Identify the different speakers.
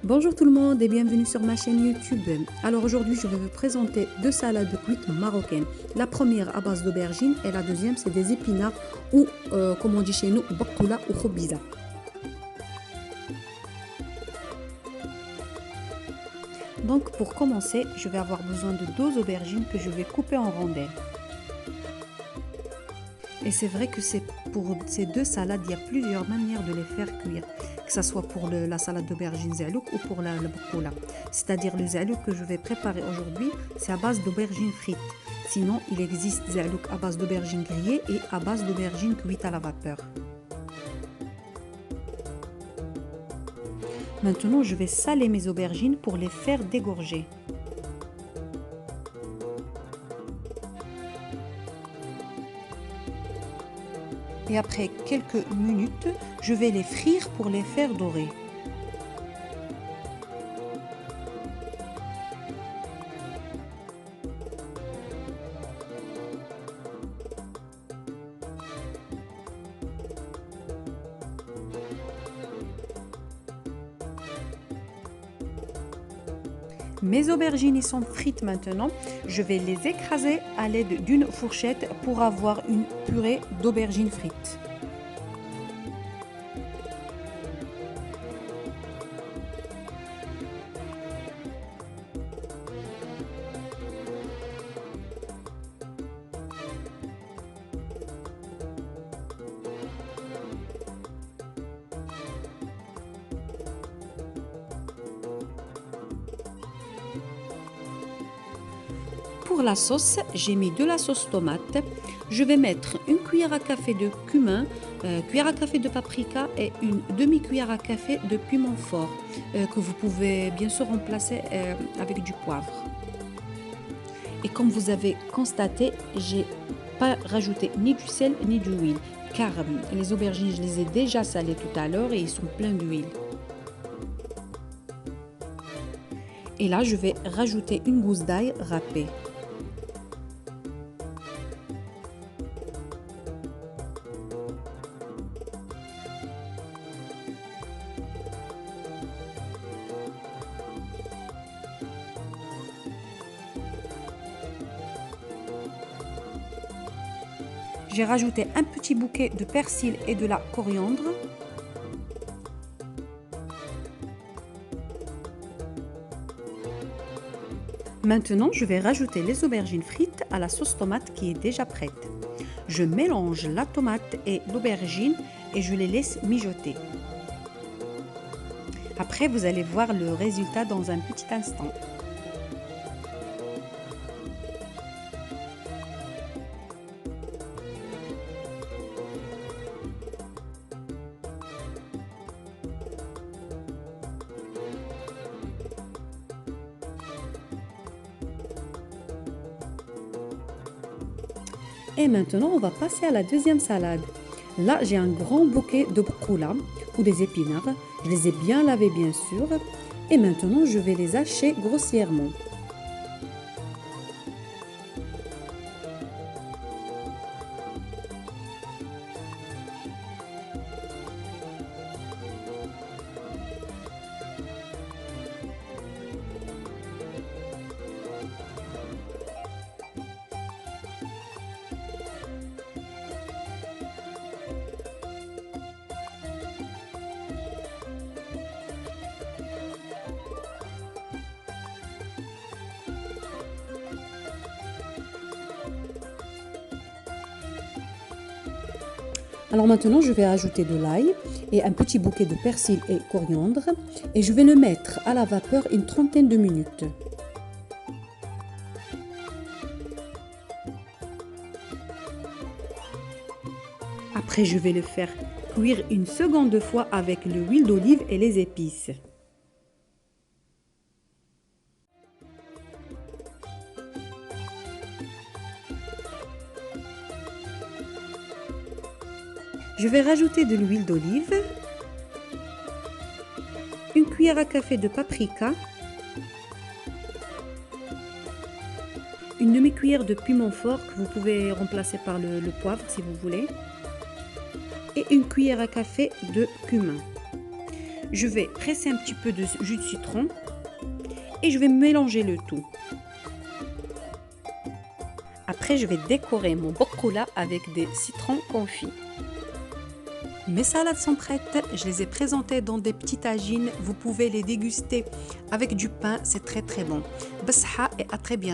Speaker 1: Bonjour tout le monde et bienvenue sur ma chaîne YouTube. Alors aujourd'hui je vais vous présenter deux salades cuites marocaines. La première à base d'aubergines et la deuxième c'est des épinards ou comme on dit chez nous, bakoula ou khobiza. Donc pour commencer, je vais avoir besoin de deux aubergines que je vais couper en rondelles. Et c'est vrai que pour ces deux salades, il y a plusieurs manières de les faire cuire, que ce soit pour la salade d'aubergine zalouk ou pour la bakoula. C'est-à-dire le zalouk que je vais préparer aujourd'hui, c'est à base d'aubergines frites. Sinon, il existe zalouk à base d'aubergines grillées et à base d'aubergines cuites à la vapeur. Maintenant, je vais saler mes aubergines pour les faire dégorger. Et après quelques minutes, je vais les frire pour les faire dorer. Mes aubergines sont frites maintenant. Je vais les écraser à l'aide d'une fourchette pour avoir une purée d'aubergines frites. Pour la sauce, j'ai mis de la sauce tomate. Je vais mettre une cuillère à café de cumin, cuillère à café de paprika et une demi-cuillère à café de piment fort que vous pouvez bien sûr remplacer avec du poivre. Et comme vous avez constaté, j'ai pas rajouté ni du sel ni de l'huile car les aubergines, je les ai déjà salées tout à l'heure et ils sont pleins d'huile. Et là, je vais rajouter une gousse d'ail râpée. J'ai rajouté un petit bouquet de persil et de la coriandre. Maintenant, je vais rajouter les aubergines frites à la sauce tomate qui est déjà prête. Je mélange la tomate et l'aubergine et je les laisse mijoter. Après, vous allez voir le résultat dans un petit instant. Et maintenant, on va passer à la deuxième salade. Là, j'ai un grand bouquet de bakoula ou des épinards. Je les ai bien lavés, bien sûr. Et maintenant, je vais les hacher grossièrement. Alors maintenant, je vais ajouter de l'ail et un petit bouquet de persil et coriandre et je vais le mettre à la vapeur une trentaine de minutes. Après, je vais le faire cuire une seconde fois avec l'huile d'olive et les épices. Je vais rajouter de l'huile d'olive, une cuillère à café de paprika, une demi-cuillère de piment fort que vous pouvez remplacer par le poivre si vous voulez, et une cuillère à café de cumin. Je vais presser un petit peu de jus de citron et je vais mélanger le tout. Après, je vais décorer mon bokkoula avec des citrons confits. Mes salades sont prêtes, je les ai présentées dans des petits tagines. Vous pouvez les déguster avec du pain, c'est très très bon. Basha et à très bientôt.